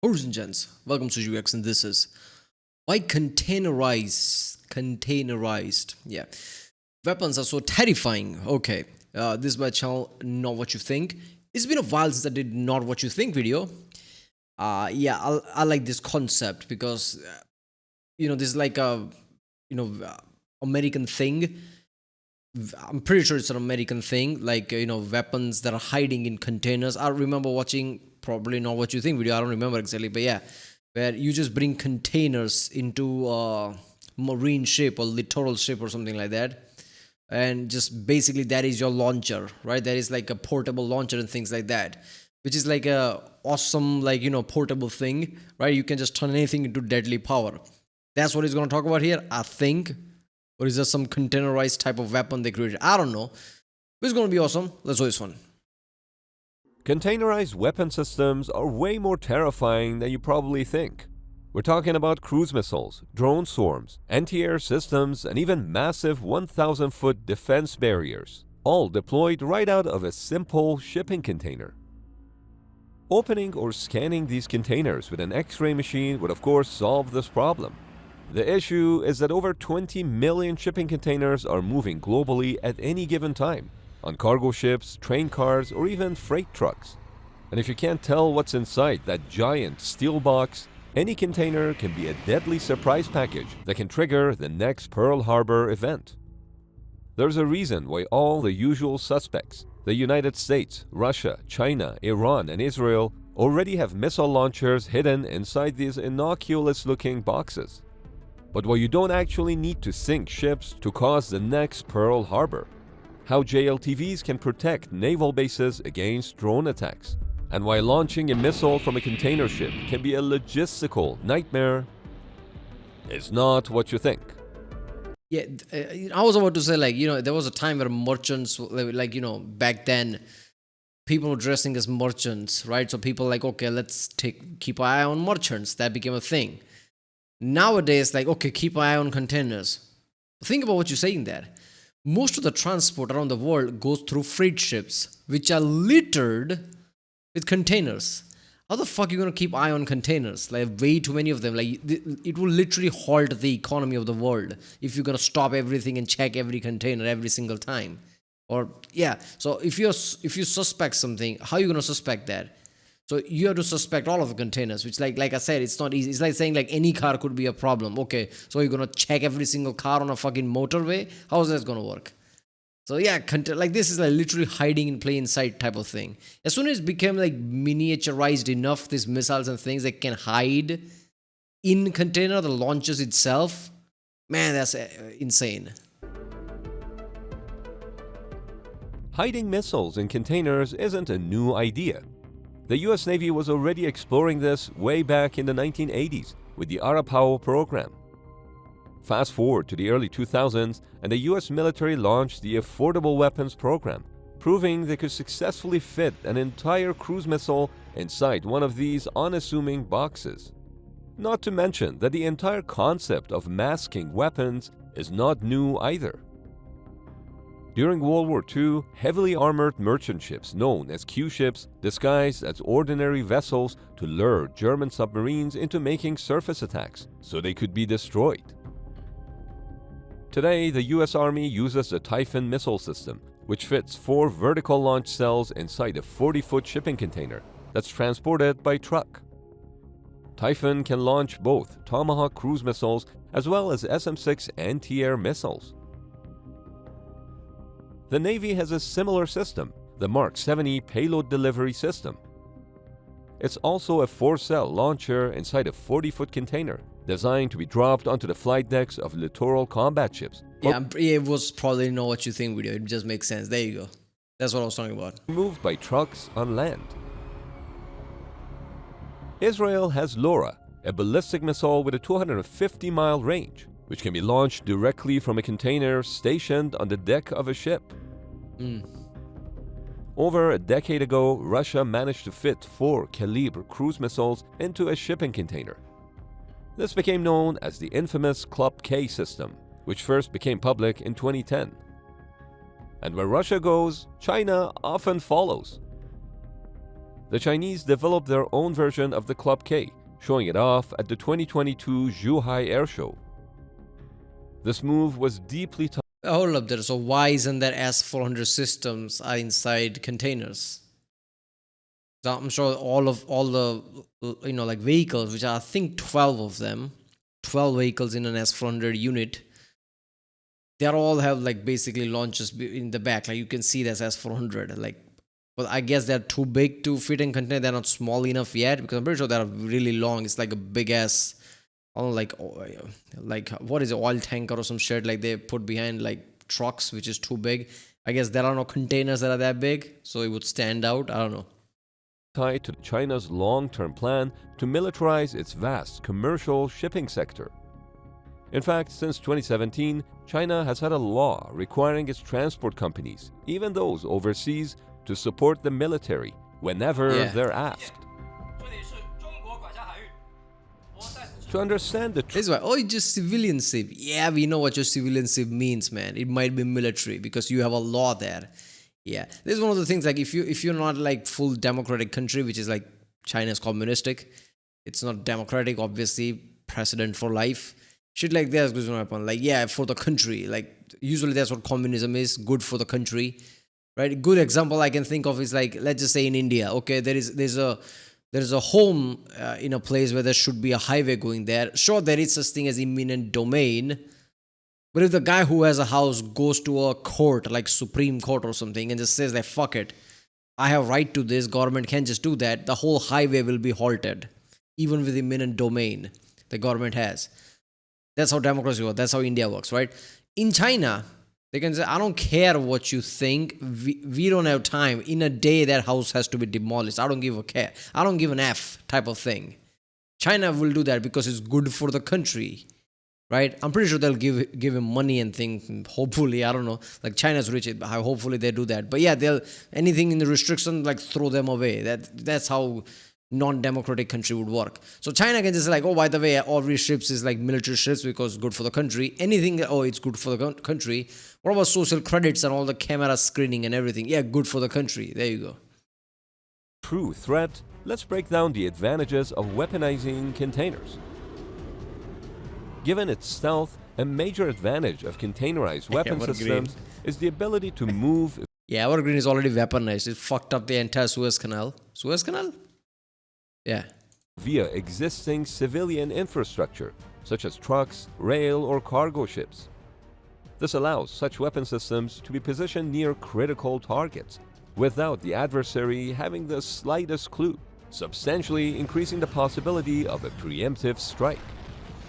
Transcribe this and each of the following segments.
Ladies and gents, welcome to UX, and this is why containerized. Yeah, weapons are so terrifying. Okay, this is my channel. Not what you think. It's been a while since I did not what you think video. Yeah, I like this concept because this is like a American thing. I'm pretty sure it's an American thing, like weapons that are hiding in containers. I remember watching probably not what you think video. I don't remember exactly, but yeah, where you just bring containers into a marine ship or littoral ship or something like that, and just basically that is your launcher, right? That is like a portable launcher and things like that, which is like a awesome portable thing, right? You can just turn anything into deadly power. That's what he's going to talk about here, I think. Or is there some containerized type of weapon they created? I don't know. But it's going to be awesome. Let's do this one. Containerized weapon systems are way more terrifying than you probably think. We're talking about cruise missiles, drone swarms, anti-air systems, and even massive 1,000-foot defense barriers, all deployed right out of a simple shipping container. Opening or scanning these containers with an X-ray machine would of course solve this problem. The issue is that over 20 million shipping containers are moving globally at any given time, on cargo ships, train cars, or even freight trucks. And if you can't tell what's inside that giant steel box, any container can be a deadly surprise package that can trigger the next Pearl Harbor event. There's a reason why all the usual suspects, the United States, Russia, China, Iran, and Israel, already have missile launchers hidden inside these innocuous-looking boxes. But why you don't actually need to sink ships to cause the next Pearl Harbor, how JLTVs can protect naval bases against drone attacks, and why launching a missile from a container ship can be a logistical nightmare is not what you think. Yeah, I was about to say, there was a time where merchants, back then, people were dressing as merchants, right? So people okay, let's keep an eye on merchants. That became a thing. Nowadays, okay, keep an eye on containers. Think about what you're saying there. Most of the transport around the world goes through freight ships, which are littered with containers. How the fuck are you going to keep eye on containers? Like, way too many of them. Like, it will literally halt the economy of the world if you're going to stop everything and check every container every single time. Or, yeah, so if you suspect something, how are you going to suspect that? So you have to suspect all of the containers, which like I said, it's not easy. It's like saying any car could be a problem. Okay, so you're going to check every single car on a fucking motorway? How is that going to work? So yeah, this is literally hiding in plain sight type of thing. As soon as it became miniaturized enough, these missiles and things that can hide in container, the launches itself, man, that's insane. Hiding missiles in containers isn't a new idea. The US Navy was already exploring this way back in the 1980s with the Arapaho program. Fast forward to the early 2000s, and the US military launched the Affordable Weapons program, proving they could successfully fit an entire cruise missile inside one of these unassuming boxes. Not to mention that the entire concept of masking weapons is not new either. During World War II, heavily armored merchant ships known as Q-ships disguised as ordinary vessels to lure German submarines into making surface attacks so they could be destroyed. Today, the US Army uses the Typhoon missile system, which fits 4 vertical launch cells inside a 40-foot shipping container that's transported by truck. Typhoon can launch both Tomahawk cruise missiles as well as SM-6 anti-air missiles. The Navy has a similar system, the Mark 70 payload delivery system. It's also a 4-cell launcher inside a 40-foot container, designed to be dropped onto the flight decks of littoral combat ships. Yeah, it was probably not what you think video. It just makes sense. There you go. That's what I was talking about. Moved by trucks on land. Israel has LORA, a ballistic missile with a 250-mile range, which can be launched directly from a container stationed on the deck of a ship. Over a decade ago, Russia managed to fit 4 caliber cruise missiles into a shipping container. This became known as the infamous Club K system, which first became public in 2010. And where Russia goes, China often follows. The Chinese developed their own version of the Club K, showing it off at the 2022 Zhuhai Air Show. This move was deeply Hold up there. So why isn't that S-400 systems are inside containers? So I'm sure all the like vehicles, which are I think 12 of them, 12 vehicles in an S-400 unit, they all have like basically launches in the back. Like you can see that's S-400. Like, well, I guess they're too big to fit in container. They're not small enough yet because I'm pretty sure they're really long. It's like a big ass, like what is it, oil tanker or some shit like they put behind like trucks, which is too big. I guess there are no containers that are that big, so it would stand out. I don't know. tied to China's long-term plan to militarize its vast commercial shipping sector. In fact, since 2017, China has had a law requiring its transport companies, even those overseas, to support the military whenever they're asked. To understand the This is why, it's just civilian ship. Yeah, we know what your civilian ship means, man. It might be military because you have a law there. Yeah, this is one of the things, like if you're not like full democratic country, which is like China's communistic, it's not democratic, obviously, precedent for life. Shit like that's going to happen. Like, yeah, for the country. Like, usually that's what communism is, good for the country. Right? A good example I can think of is like, let's just say in India, okay, there's a home in a place where there should be a highway going there. Sure, there is such thing as eminent domain. But if the guy who has a house goes to a court, like Supreme Court or something, and just says that, fuck it, I have right to this, government can't just do that, the whole highway will be halted, even with eminent domain the government has. That's how democracy works. That's how India works, right? In China, they can say, I don't care what you think. We don't have time. In a day, that house has to be demolished. I don't give a care. I don't give an F type of thing. China will do that because it's good for the country, right? I'm pretty sure they'll give him money and things. Hopefully, I don't know. Like China's rich. Hopefully they do that. But yeah, they'll anything in the restriction, like throw them away. That's how non-democratic country would work. So China can just say like, oh, by the way, all these ships is like military ships because it's good for the country. Anything, oh, it's good for the country. What about social credits and all the camera screening and everything? Yeah, good for the country. There you go. True threat. Let's break down the advantages of weaponizing containers. Given its stealth, a major advantage of containerized weapon systems is the ability to move. Yeah, Evergreen is already weaponized. It fucked up the entire Suez Canal. Suez Canal? Yeah. Via existing civilian infrastructure, such as trucks, rail, or cargo ships. This allows such weapon systems to be positioned near critical targets, without the adversary having the slightest clue, substantially increasing the possibility of a preemptive strike.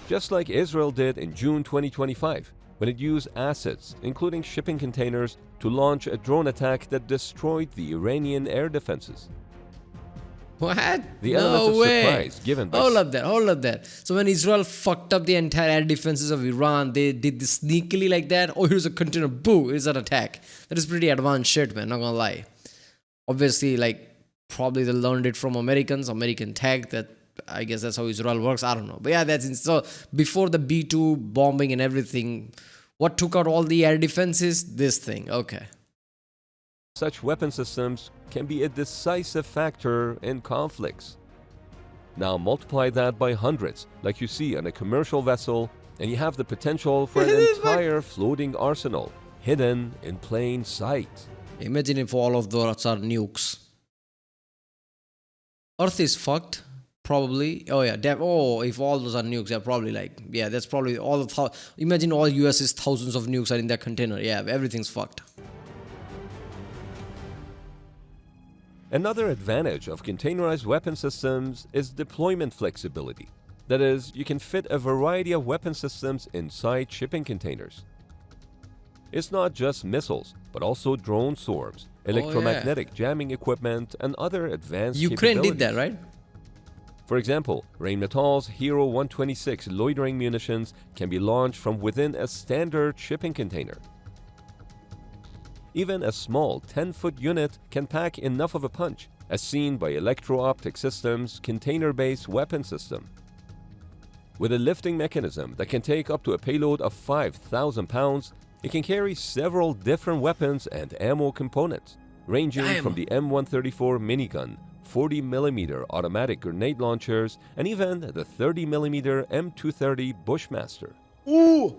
Just like Israel did in June 2025, when it used assets, including shipping containers, to launch a drone attack that destroyed the Iranian air defenses. What? The element of surprise given by... Hold up there. So when Israel fucked up the entire air defenses of Iran, they did this sneakily like that. Oh, here's a container. Boo, it's an attack. That is pretty advanced shit, man. Not gonna lie. Obviously, like, probably they learned it from American tech. That I guess that's how Israel works. I don't know. But yeah, so before the B-2 bombing and everything, what took out all the air defenses? This thing. Okay. Such weapon systems can be a decisive factor in conflicts. Now multiply that by hundreds, like you see on a commercial vessel, and you have the potential for an entire floating arsenal hidden in plain sight. Imagine if all of those are nukes. Earth is fucked, probably. Oh yeah, if all those are nukes, they're probably like, yeah, that's probably all of. Imagine all US's thousands of nukes are in that container. Yeah, everything's fucked. Another advantage of containerized weapon systems is deployment flexibility. That is, you can fit a variety of weapon systems inside shipping containers. It's not just missiles, but also drone swarms, electromagnetic jamming equipment, and other advanced Ukraine did that, right? For example, Rheinmetall's Hero 126 loitering munitions can be launched from within a standard shipping container. Even a small 10-foot unit can pack enough of a punch, as seen by Electro-Optic Systems' container-based weapon system. With a lifting mechanism that can take up to a payload of 5,000 pounds, it can carry several different weapons and ammo components, ranging from the M134 minigun, 40mm automatic grenade launchers, and even the 30mm M230 Bushmaster. Ooh!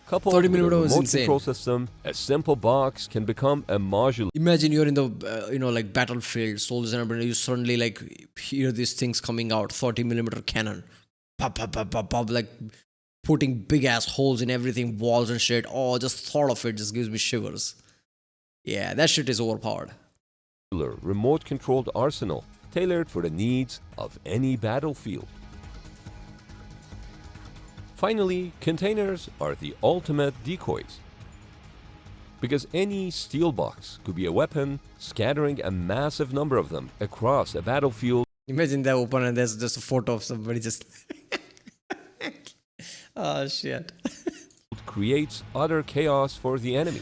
Coupled 30 with a millimeter was remote insane. control system, a simple box can become a modular. Imagine you're in the like battlefield, soldiers and everything. You suddenly like hear these things coming out. 30 millimeter cannon, pop, pop, pop, pop, pop, like putting big ass holes in everything, walls and shit. Oh, just thought of it just gives me shivers. Yeah, that shit is overpowered. Remote controlled arsenal tailored for the needs of any battlefield. Finally, containers are the ultimate decoys. Because any steel box could be a weapon, scattering a massive number of them across a battlefield. Imagine that open and there's just a photo of somebody just. Oh shit. Creates utter chaos for the enemy.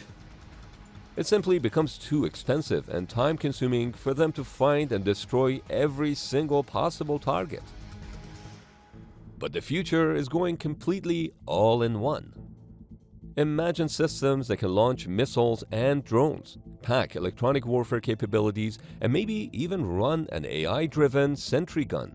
It simply becomes too expensive and time-consuming for them to find and destroy every single possible target. But the future is going completely all-in-one. Imagine systems that can launch missiles and drones, pack electronic warfare capabilities, and maybe even run an AI-driven sentry gun.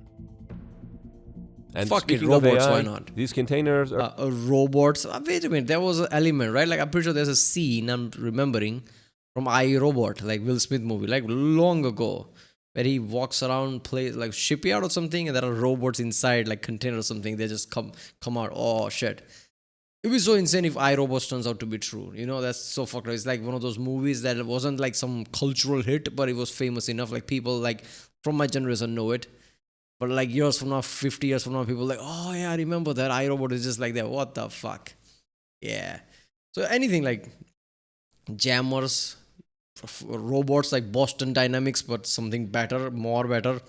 And Fuck it, speaking of robots, AI, why not? these containers are Robots. Wait a minute, there was an element, right? Like I'm pretty sure there's a scene I'm remembering from I, Robot, like Will Smith movie, like long ago, where he walks around, plays like shipyard or something, and there are robots inside, like container or something. They just come out. Oh shit! It'd be so insane if iRobots turns out to be true. You know, that's so fucked up. It's like one of those movies that wasn't like some cultural hit, but it was famous enough. Like people like from my generation know it. But like years from now, 50 years from now, people are like, oh yeah, I remember that. iRobot is just like that. What the fuck? Yeah. So anything like jammers, robots like Boston Dynamics, but something better, more better,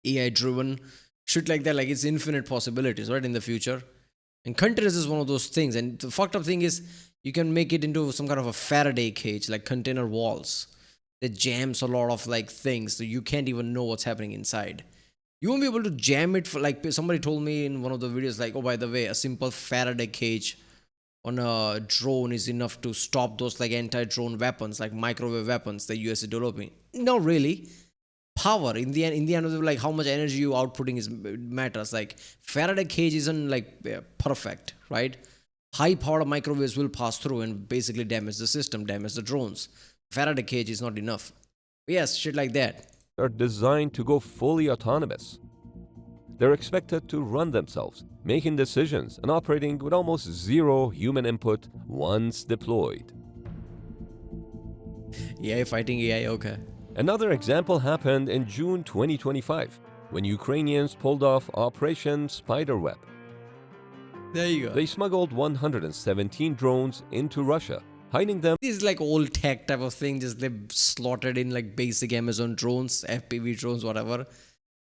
AI driven, shit like that. Like it's infinite possibilities, right, in the future. And containers is one of those things. And the fucked up thing is you can make it into some kind of a Faraday cage, like container walls. That jams a lot of like things, so you can't even know what's happening inside. You won't be able to jam it for like somebody told me in one of the videos, like, oh, by the way, a simple Faraday cage on a drone is enough to stop those like anti-drone weapons, like microwave weapons the US is developing. No, really. Power in the end of the like how much energy you outputting is matters. Like Faraday cage isn't like perfect, right? High powered microwaves will pass through and basically damage the system, damage the drones. Faraday cage is not enough. Yes, shit like that. Are designed to go fully autonomous. They're expected to run themselves, making decisions and operating with almost zero human input once deployed. AI fighting AI, okay. Another example happened in June 2025 when Ukrainians pulled off Operation Spiderweb. There you go. They smuggled 117 drones into Russia, hiding them. This is like old tech type of thing, just they slotted in like basic Amazon drones, FPV drones, whatever.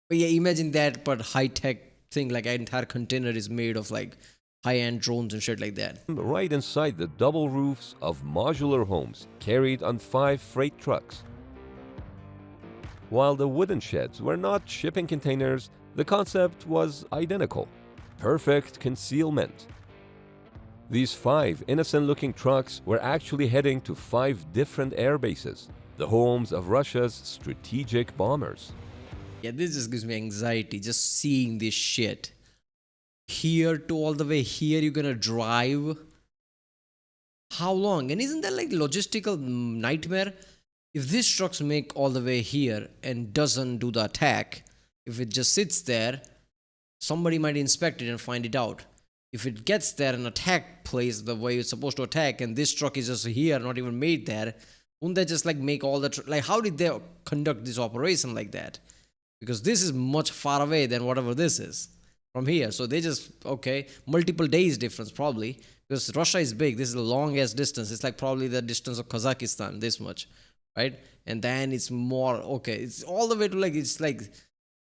But yeah, imagine that, but high tech thing, like an entire container is made of like high end drones and shit like that. Right inside the double roofs of modular homes carried on 5 freight trucks. While the wooden sheds were not shipping containers, the concept was identical. Perfect concealment. These 5 innocent-looking trucks were actually heading to 5 different air bases, the homes of Russia's strategic bombers. Yeah, this just gives me anxiety just seeing this shit. Here to all the way here, you're gonna drive. How long? And isn't that like logistical nightmare? If these trucks make all the way here and doesn't do the attack, if it just sits there, somebody might inspect it and find it out. If it gets there and attack place the way it's supposed to attack, and this truck is just here, not even made there, wouldn't they just like make all the like how did they conduct this operation like that? Because this is much far away than whatever this is from here. So they just okay, multiple days difference probably, because Russia is big. This is the longest distance. It's like probably the distance of Kazakhstan, this much, right? And then it's more okay. It's all the way to like it's like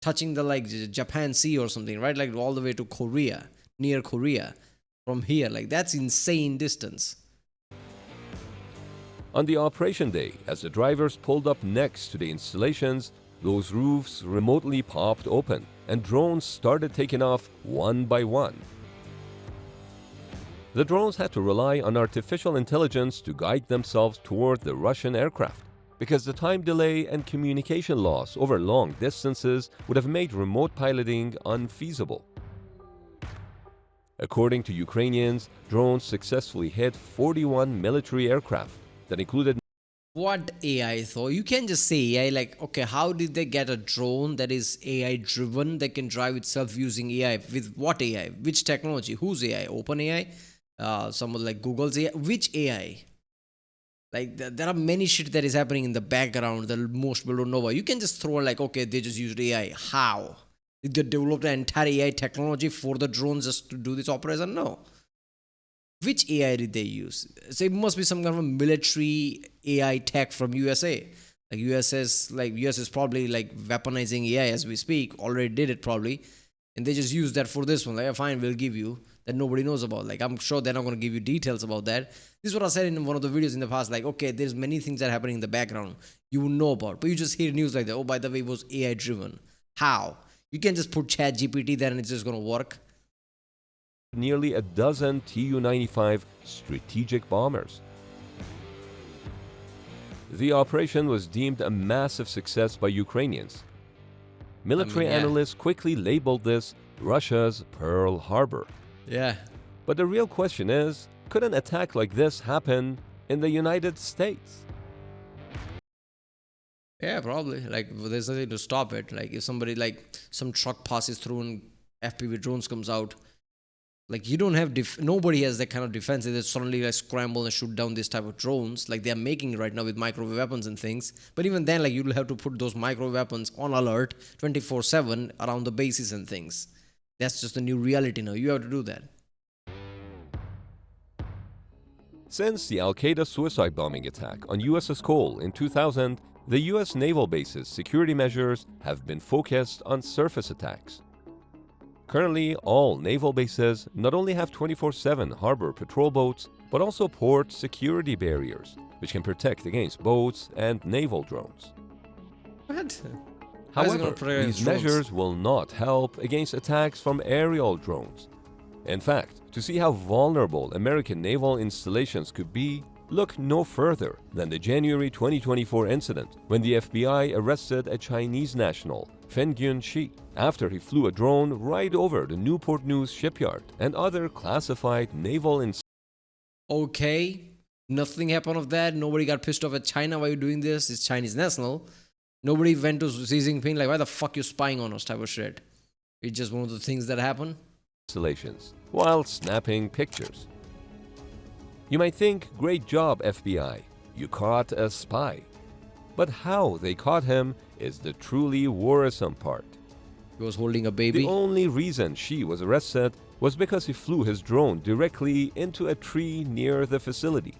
touching the like Japan Sea or something, right? Like all the way to Korea. Near Korea from here, like that's insane distance. On the operation day, as the drivers pulled up next to the installations, those roofs remotely popped open and drones started taking off one by one. The drones had to rely on artificial intelligence to guide themselves toward the Russian aircraft, because the time delay and communication loss over long distances would have made remote piloting unfeasible. According to Ukrainians, drones successfully hit 41 military aircraft that included What AI though? You can't just say AI like, okay, how did they get a drone that is AI driven that can drive itself using AI? With what AI? Which technology? Whose AI? Open AI? Someone like Google's AI? Which AI? Like there are many shit that is happening in the background that most people don't know about. You can just throw like, okay, they just used AI. How? Did they develop an entire AI technology for the drones just to do this operation? No. Which AI did they use? So it must be some kind of a military AI tech from USA. Like US is probably like weaponizing AI as we speak. Already did it probably, and they just use that for this one. Like, yeah, fine, we'll give you that nobody knows about. Like, I'm sure they're not going to give you details about that. This is what I said in one of the videos in the past. Like, okay, there's many things that are happening in the background you will know about, but you just hear news like that. Oh, by the way, it was AI driven. How? You can just put Chat GPT there and it's just going to work. nearly a dozen Tu-95 strategic bombers. The operation was deemed a massive success by Ukrainians. Military analysts quickly labeled this Russia's Pearl Harbor. Yeah. But the real question is, could an attack like this happen in the United States? Yeah, probably. Like, there's nothing to stop it. Like, if somebody, like, some truck passes through and FPV drones comes out, like, you don't have, nobody has that kind of defense. They just suddenly, like, scramble and shoot down this type of drones, like they're making right now with microwave weapons and things. But even then, like, you'll have to put those microwave weapons on alert 24/7 around the bases and things. That's just the new reality now. You have to do that. Since the Al-Qaeda suicide bombing attack on USS Cole in 2000, the US naval base's security measures have been focused on surface attacks. Currently, all naval bases not only have 24/7 harbor patrol boats, but also port security barriers, which can protect against boats and naval drones. What? However, these measures will not help against attacks from aerial drones. In fact, to see how vulnerable American naval installations could be, look no further than the January 2024 incident when the FBI arrested a Chinese national, Feng Yunxi, after he flew a drone right over the Newport News shipyard and other classified naval installations. Okay, nothing happened of that. Nobody got pissed off at China. Why are you doing this? It's Chinese national. Nobody went to Xi Jinping like, why the fuck you spying on us type of shit. It's just one of the things that happen. While snapping pictures. You might think, great job FBI, you caught a spy. But how they caught him is the truly worrisome part. He was holding a baby. The only reason Xi was arrested was because he flew his drone directly into a tree near the facility.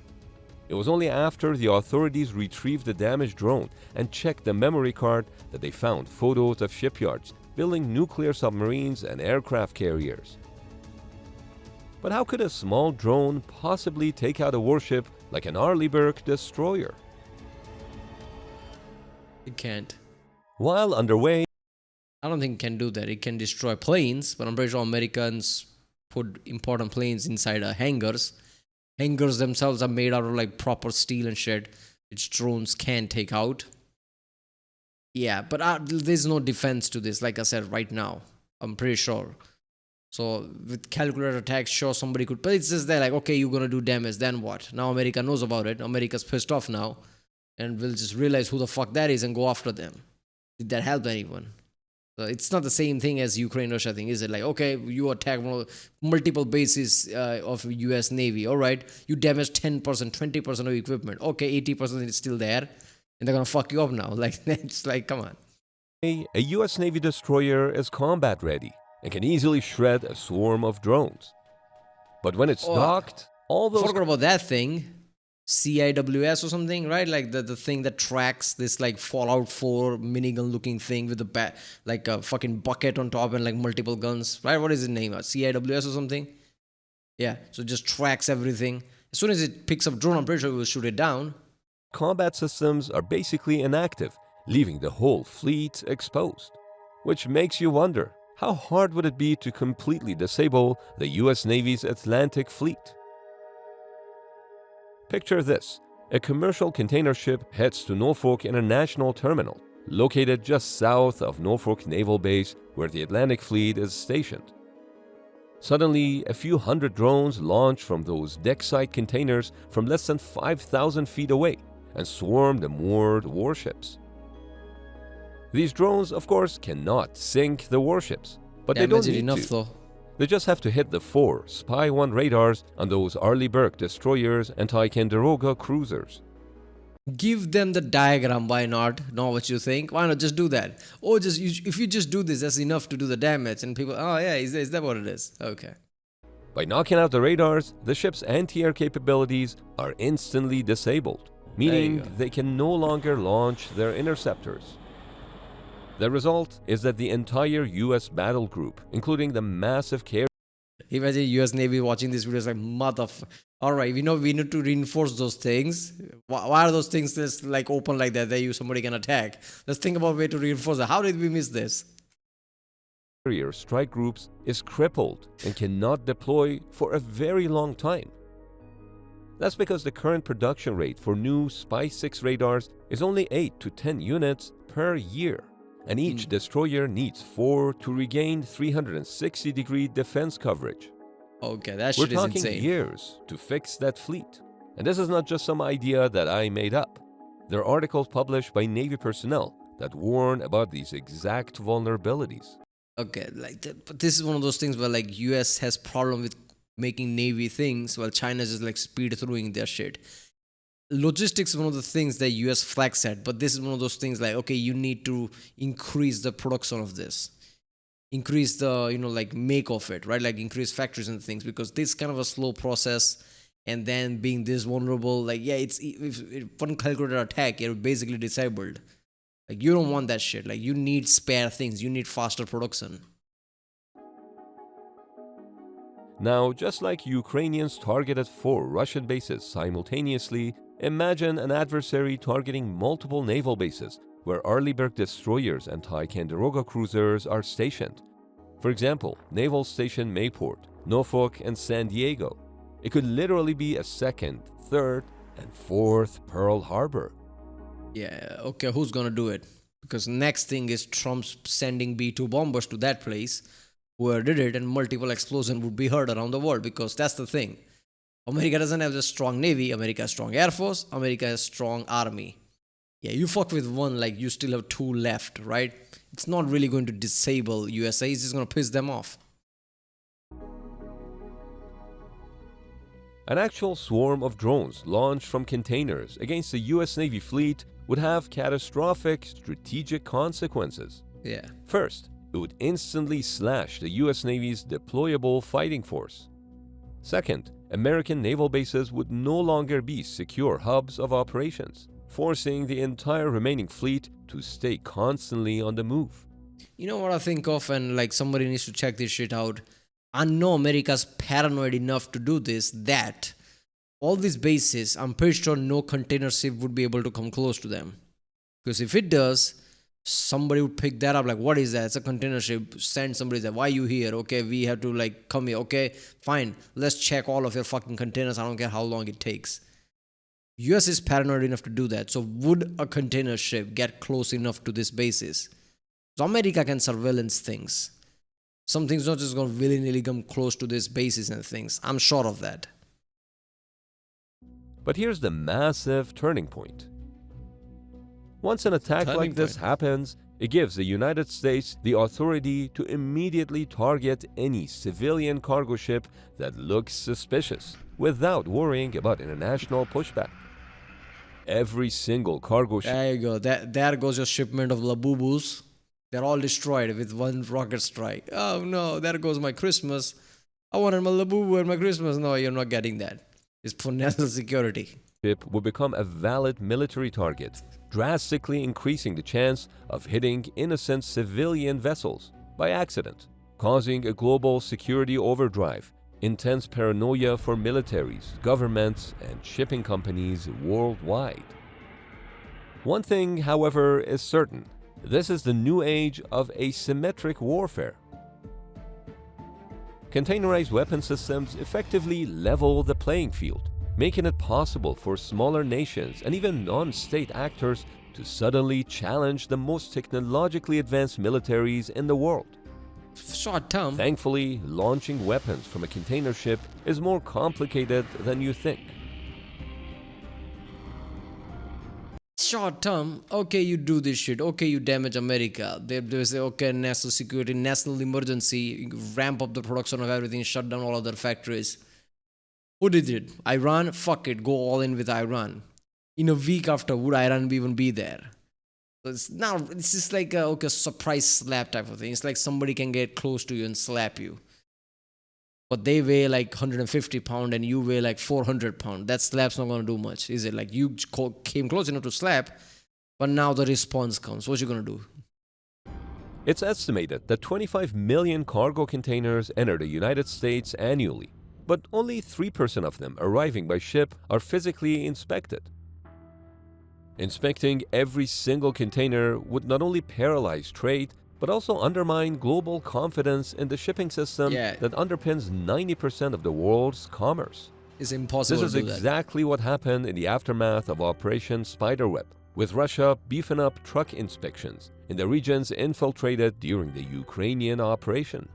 It was only after the authorities retrieved the damaged drone and checked the memory card that they found photos of shipyards building nuclear submarines and aircraft carriers. But how could a small drone possibly take out a warship like an Arleigh destroyer? It can't. While underway, I don't think it can do that. It can destroy planes, but I'm pretty sure Americans put important planes inside hangars. Hangars themselves are made out of like proper steel and shit, which drones can take out. Yeah, but there's no defense to this, like I said, right now. I'm pretty sure. So with calculated attacks, sure, somebody could, but it's just there like, okay, you're going to do damage, then what? Now America knows about it. America's pissed off now, and will just realize who the fuck that is and go after them. Did that help anyone? So it's not the same thing as Ukraine-Russia thing, is it? Like, okay, you attack multiple bases of US Navy. All right, you damage 10%, 20% of equipment. Okay, 80% is still there, and they're going to fuck you up now. Like, it's like, come on. a US Navy destroyer is combat ready and can easily shred a swarm of drones. But when it's docked, all those... Forgot about that thing. CIWS or something, right? Like the thing that tracks this like Fallout 4 minigun looking thing with the like a fucking bucket on top and like multiple guns, right? What is its name? CIWS or something? Yeah, so it just tracks everything. As soon as it picks up drone, I'm pretty sure it will shoot it down. Combat systems are basically inactive, leaving the whole fleet exposed. Which makes you wonder, how hard would it be to completely disable the US Navy's Atlantic Fleet? Picture this. A commercial container ship heads to Norfolk International Terminal, located just south of Norfolk Naval Base, where the Atlantic Fleet is stationed. Suddenly, a few hundred drones launch from those deckside containers from less than 5,000 feet away and swarm the moored warships. These drones, of course, cannot sink the warships, but they don't need to. Though. They just have to hit the 4 Spy 1 radars on those Arleigh Burke destroyers and Ticonderoga cruisers. Give them the diagram, why not? Know what you think? Why not just do that? Or if you just do this, that's enough to do the damage. And people, oh yeah, is that what it is? Okay. By knocking out the radars, the ship's anti-air capabilities are instantly disabled, meaning they can no longer launch their interceptors. The result is that the entire US battle group, including the massive carrier... Imagine US Navy watching this video, like, alright, we know we need to reinforce those things. Why are those things just like open like that somebody can attack? Let's think about a way to reinforce it. How did we miss this? Carrier strike groups is crippled and cannot deploy for a very long time. That's because the current production rate for new Spy 6 radars is only 8 to 10 units per year, and each destroyer needs 4 to regain 360-degree defense coverage. Okay, that shit is insane. We're talking years to fix that fleet. And this is not just some idea that I made up. There are articles published by Navy personnel that warn about these exact vulnerabilities. Okay, but this is one of those things where like US has problem with making Navy things while China is just like speed throughing their shit. Logistics is one of the things that US flags at, but this is one of those things like, okay, you need to increase the production of this. Increase the, make of it, right? Like increase factories and things, because this is kind of a slow process. And then being this vulnerable, like, yeah, if one calculated attack, you're basically disabled. Like, you don't want that shit. Like, you need spare things. You need faster production. Now, just like Ukrainians targeted 4 Russian bases simultaneously, imagine an adversary targeting multiple naval bases where Arleigh Burke destroyers and Ticonderoga cruisers are stationed. For example, Naval Station Mayport, Norfolk, and San Diego. It could literally be a second, third, and fourth Pearl Harbor. Yeah, okay, who's gonna do it? Because next thing is Trump's sending B-2 bombers to that place. Whoever did it, and multiple explosions would be heard around the world, because that's the thing. America doesn't have a strong Navy, America has strong Air Force, America has strong Army. Yeah, you fuck with one, like you still have 2 left, right? It's not really going to disable USA, it's just going to piss them off. An actual swarm of drones launched from containers against the US Navy fleet would have catastrophic strategic consequences. Yeah. First, it would instantly slash the US Navy's deployable fighting force. Second, American naval bases would no longer be secure hubs of operations, forcing the entire remaining fleet to stay constantly on the move. You know what I think of, and like somebody needs to check this shit out. I know America's paranoid enough to do this, that all these bases, I'm pretty sure no container ship would be able to come close to them. Because if it does, somebody would pick that up, like, what is that? It's a container ship. Send somebody there. Why are you here? Okay, we have to like come here. Okay, fine. Let's check all of your fucking containers. I don't care how long it takes. US is paranoid enough to do that. So would a container ship get close enough to this basis? So America can surveillance things. Some things not just going to willy-nilly come close to this basis and things. I'm sure of that. But here's the massive turning point. Once an attack like this happens, it gives the United States the authority to immediately target any civilian cargo ship that looks suspicious, without worrying about international pushback. Every single cargo ship... There you go. There goes your shipment of Labubus. They're all destroyed with one rocket strike. Oh no, there goes my Christmas. I wanted my Labubu and my Christmas. No, you're not getting that. It's for national security. Ship will become a valid military target, drastically increasing the chance of hitting innocent civilian vessels by accident, causing a global security overdrive, intense paranoia for militaries, governments, and shipping companies worldwide. One thing, however, is certain. This is the new age of asymmetric warfare. Containerized weapon systems effectively level the playing field, making it possible for smaller nations and even non-state actors to suddenly challenge the most technologically advanced militaries in the world. Short term. Thankfully, launching weapons from a container ship is more complicated than you think. Short term, okay, you do this shit, okay, you damage America, they say, okay, national security, national emergency, you ramp up the production of everything, shut down all other factories. Who did it? Iran? Fuck it, go all in with Iran. In a week after, would Iran even be there? So it's just like a okay, surprise slap type of thing. It's like somebody can get close to you and slap you, but they weigh like 150 pounds and you weigh like 400 pounds. That slap's not gonna do much, is it? Like you came close enough to slap, but now the response comes. What you gonna do? It's estimated that 25 million cargo containers enter the United States annually, but only 3% of them arriving by ship are physically inspected. Inspecting every single container would not only paralyze trade, but also undermine global confidence in the shipping system that underpins 90% of the world's commerce. It's impossible This to is do exactly what happened in the aftermath of Operation Spiderweb, with Russia beefing up truck inspections in the regions infiltrated during the Ukrainian operation.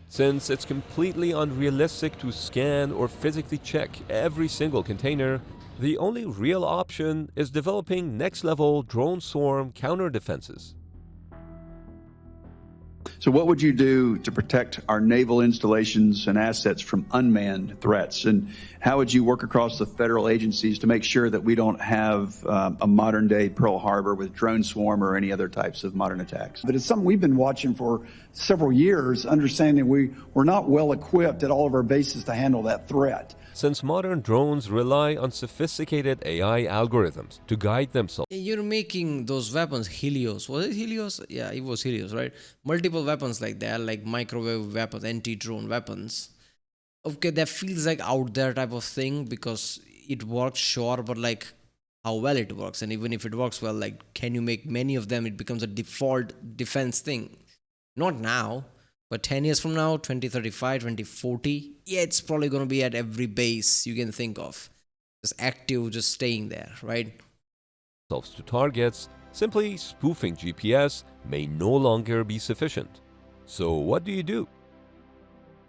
Since it's completely unrealistic to scan or physically check every single container, the only real option is developing next-level drone swarm counter-defenses. So what would you do to protect our naval installations and assets from unmanned threats? And how would you work across the federal agencies to make sure that we don't have a modern-day Pearl Harbor with drone swarm or any other types of modern attacks? But it's something we've been watching for several years, understanding we're not well equipped at all of our bases to handle that threat. Since modern drones rely on sophisticated AI algorithms to guide themselves. You're making those weapons, Helios. Was it Helios? Yeah, it was Helios, right? Multiple weapons like that, like microwave weapons, anti-drone weapons. Okay, that feels like out there type of thing because it works, sure, but like how well it works. And even if it works well, like can you make many of them? It becomes a default defense thing. Not now. But 10 years from now, 2035, 2040, yeah, it's probably going to be at every base you can think of. Just active, just staying there, right? To targets, simply spoofing GPS may no longer be sufficient. So what do?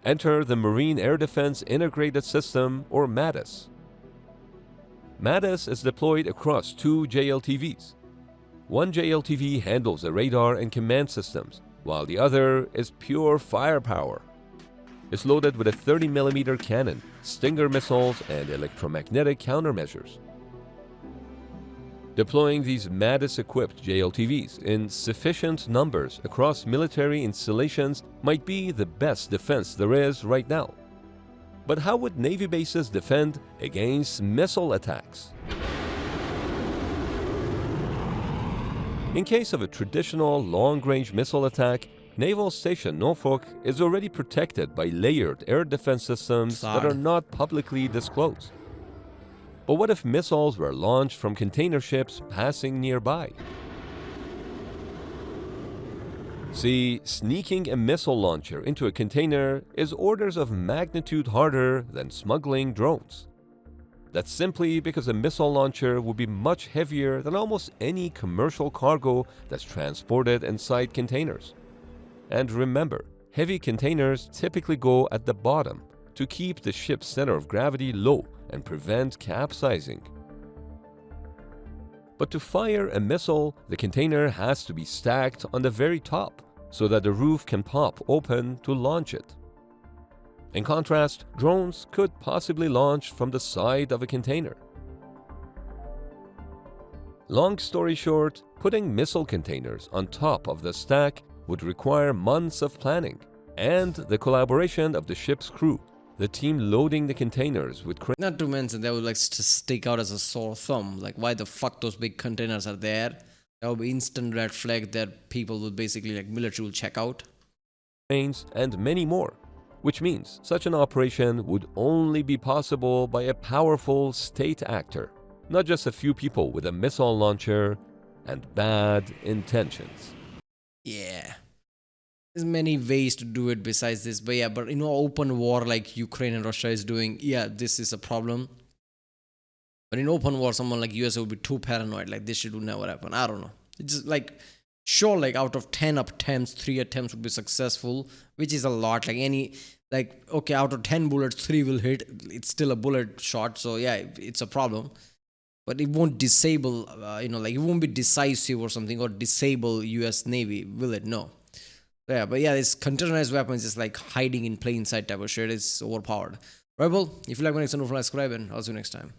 Enter the Marine Air Defense Integrated System, or MADIS. MADIS is deployed across 2 JLTVs. One JLTV handles the radar and command systems, while the other is pure firepower. It's loaded with a 30mm cannon, Stinger missiles, and electromagnetic countermeasures. Deploying these MADIS-equipped JLTVs in sufficient numbers across military installations might be the best defense there is right now. But how would Navy bases defend against missile attacks? In case of a traditional long-range missile attack, Naval Station Norfolk is already protected by layered air defense systems that are not publicly disclosed. But what if missiles were launched from container ships passing nearby? See, sneaking a missile launcher into a container is orders of magnitude harder than smuggling drones. That's simply because a missile launcher would be much heavier than almost any commercial cargo that's transported inside containers. And remember, heavy containers typically go at the bottom to keep the ship's center of gravity low and prevent capsizing. But to fire a missile, the container has to be stacked on the very top so that the roof can pop open to launch it. In contrast, drones could possibly launch from the side of a container. Long story short, putting missile containers on top of the stack would require months of planning and the collaboration of the ship's crew, the team loading the containers with cranes. Not to mention, that would like just stick out as a sore thumb. Like, why the fuck those big containers are there? That would be instant red flag that people would basically, like, military will check out. And many more. Which means such an operation would only be possible by a powerful state actor, not just a few people with a missile launcher and bad intentions. Yeah. there's many ways to do it besides this, but yeah, but open war like Ukraine and Russia is doing, yeah, this is a problem. But in open war, someone like USA would be too paranoid, like this shit would never happen. I don't know. It's just like, sure, like out of 10 attempts, 3 attempts would be successful, which is a lot. Like okay, out of 10 bullets, 3 will hit. It's still a bullet shot, so yeah, it's a problem. But it won't disable, like it won't be decisive or something, or disable US Navy, will it? No. Yeah, but yeah, this containerized weapons is like hiding in plain sight type of shit. It's overpowered. Right, well, if you like my next one, don't forget to subscribe, and I'll see you next time.